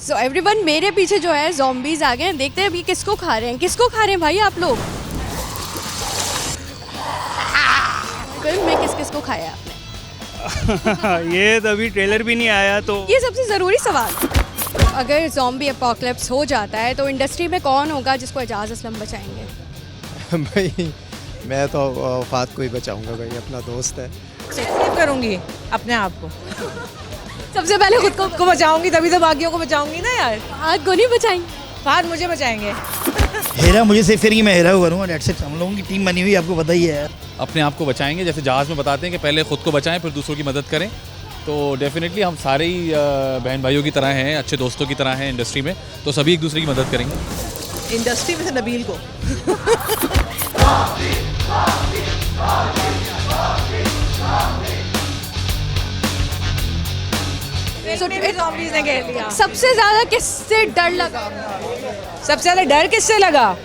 So everyone, मेरे पीछे जो है ज़ॉम्बीज़ आ गए हैं। देखते हैं अभी किसको खा रहे हैं, किसको खा रहे हैं भाई आप लोग। फिल्म में किस किस को खाया आपने? ये तो अभी ट्रेलर भी नहीं आया तो ये सबसे ज़रूरी सवाल। अगर ज़ॉम्बी अपोकलिप्स हो जाता है तो इंडस्ट्री में कौन होगा जिसको एजाज असलम बचाएंगे? भाई मैं तो वफात को ही बचाऊंगा भाई, अपना दोस्त है। सेव करूंगी अपने आप को, सबसे पहले खुद को बचाऊंगी तभी तो बाकियों को बचाऊंगी ना यार। हाथ को नहीं बचाएंगे, फाद मुझे बचाएंगे। हेरा मुझे सिर्फ फिर मैं हेरा करूँगा, डेट्स इट। हम लोगों की टीम बनी हुई आपको पता ही है। अपने आप को बचाएंगे, जैसे जहाज़ में बताते हैं कि पहले खुद को बचाएं फिर दूसरों की मदद करें। तो डेफिनेटली हम सारे ही बहन भाइयों की तरह हैं, अच्छे दोस्तों की तरह हैं इंडस्ट्री में, तो सभी एक दूसरे की मदद करेंगे। इंडस्ट्री में से नबील को। ज़ॉम्बीज़ ने घेर लिया। सबसे ज़्यादा किससे डर लगा? सबसे ज़्यादा डर किससे लगा?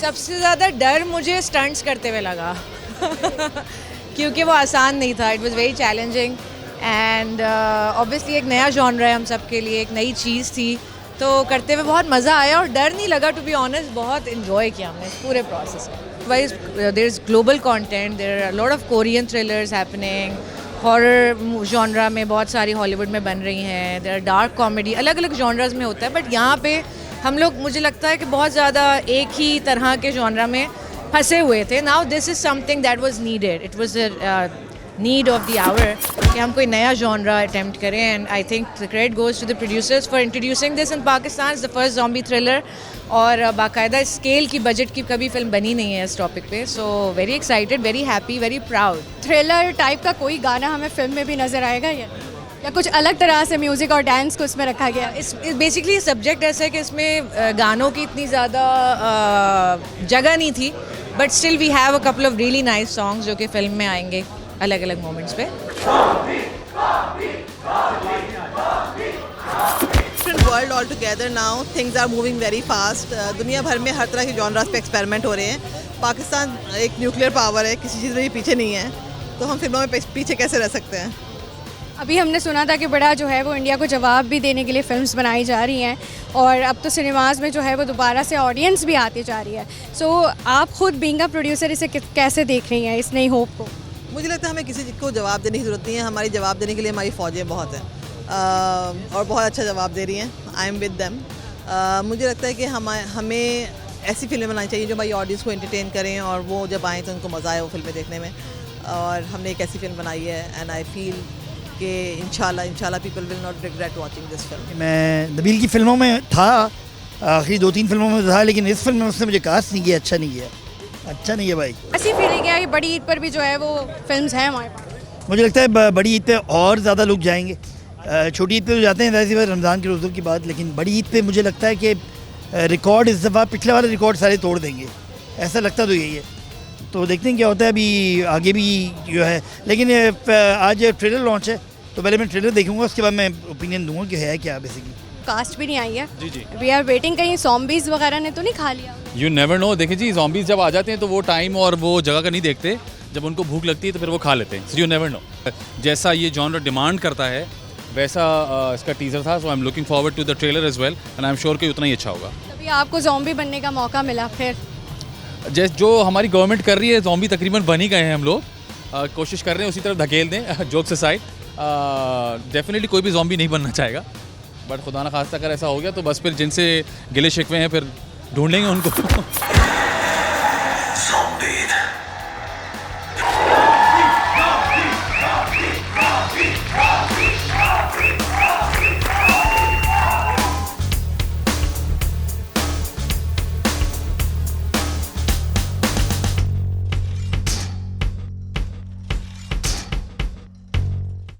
सबसे ज़्यादा डर मुझे स्टंट्स करते हुए लगा क्योंकि वो आसान नहीं था। It was very challenging and obviously एक नया जॉनर है हम सब के लिए, एक नई चीज़ थी, तो करते हुए बहुत मज़ा आया और डर नहीं लगा। टू बी ऑनेस्ट, बहुत इन्जॉय किया हमने इस पूरे प्रोसेस में। There is global content, there are lot of Korean thrillers happening, horror genre में बहुत सारी हॉलीवुड में बन रही हैं, देयर डार्क कॉमेडी, अलग अलग जॉनराज में होता है। बट यहाँ पे हम लोग, मुझे लगता है कि बहुत ज़्यादा एक ही तरह के जॉनरा में फंसे हुए थे। Now this is something that was needed, it was need of the hour कि हम कोई नया जॉनरा अटेम्प्ट करें। And I think the credit goes to the producers for introducing this in Pakistan. Is the first zombie thriller और बाकायदा scale की, budget की कभी फिल्म बनी नहीं है इस टॉपिक पे। So very excited, very happy, very proud. Thriller type का कोई गाना हमें फिल्म में भी नज़र आएगा या कुछ अलग तरह से म्यूज़िक और डांस को इसमें रखा गया? इस बेसिकली सब्जेक्ट ऐसा है कि इसमें गानों की इतनी ज़्यादा जगह नहीं थी, but still we have a couple of really nice songs जो कि फिल्म में आएंगे अलग अलग मोमेंट्स पे। Different world altogether now. Things are moving very fast. दुनिया भर में हर तरह के जॉनरास पे एक्सपेरिमेंट हो रहे हैं। पाकिस्तान एक न्यूक्लियर पावर है, किसी चीज़ में भी पीछे नहीं है, तो हम फिल्मों में पीछे कैसे रह सकते हैं? अभी हमने सुना था कि बड़ा जो है वो इंडिया को जवाब भी देने के लिए फिल्म्स बनाई जा रही हैं और अब तो सिनेमाज़ में जो है वो दोबारा से ऑडियंस भी आती जा रही है। सो आप खुद बीइंग अ प्रोड्यूसर इसे कैसे देख रही हैं, इस नई होप को? मुझे लगता है हमें किसी चीज़ को जवाब देने की ज़रूरत नहीं है। हमारी जवाब देने के लिए हमारी फ़ौजें बहुत हैं और बहुत अच्छा जवाब दे रही हैं। I am with them. मुझे लगता है कि हमें ऐसी फिल्में बनानी चाहिए जो हमारी ऑडियंस को एंटरटेन करें और वो जब आएँ तो उनको मज़ा आए वो फिल्में देखने में। और हमने एक ऐसी फिल्म बनाई है एंड आई फील कि इंशाल्लाह people will not regret watching this film. मैं नबील की फिल्मों में था, आखिरी 2-3 फिल्मों में था, लेकिन इस फिल्म में उसने मुझे कास्ट नहीं किया, अच्छा नहीं है भाई। ऐसी फीलिंग है कि बड़ी ईद पर भी जो है वो फिल्म्स हैं हमारे पास। मुझे लगता है बड़ी ईद पे और ज़्यादा लोग जाएंगे। छोटी ईद पे तो जाते हैं वैसे ही रमज़ान के रोज़ों की बात, लेकिन बड़ी ईद पे मुझे लगता है कि रिकॉर्ड इस दफ़ा पिछले वाले रिकॉर्ड सारे तोड़ देंगे, ऐसा लगता तो यही है। तो देखते हैं क्या होता है, अभी आगे भी जो है। लेकिन आज ट्रेलर लॉन्च है तो पहले मैं ट्रेलर देखूंगा, उसके बाद मैं ओपिनियन दूंगा कि है क्या बेसिकली। कास्ट भी नहीं आई है। जी। वी आर वेटिंग, कहीं ज़ॉम्बीज़ वगैरह ने तो नहीं खा लिया? You never know. देखिए जी, ज़ॉम्बीज़ जब आ जाते हैं तो वो टाइम और वो जगह का नहीं देखते, जब उनको भूख लगती है तो फिर वो खा लेते हैं। So you never know. जैसा ये जॉनर डिमांड करता है वैसा इसका टीज़र था। So I am looking forward to the trailer as well and I am sure कि उतना ही अच्छा होगा। तभी आपको ज़ॉम्बी बनने का मौका मिला फिर? जैसे जो हमारी गवर्नमेंट कर रही है, ज़ॉम्बी तकरीबन बन ही गए हैं हम लोग, कोशिश कर रहे हैं उसी तरफ धकेल दें। जोक्स असाइड, डेफिनेटली कोई भी ज़ॉम्बी नहीं बनना चाहेगा, बट खुदा ना खास्ता अगर ऐसा हो गया तो बस फिर जिनसे गिले शिकवे हैं फिर ढूंढेंगे उनको।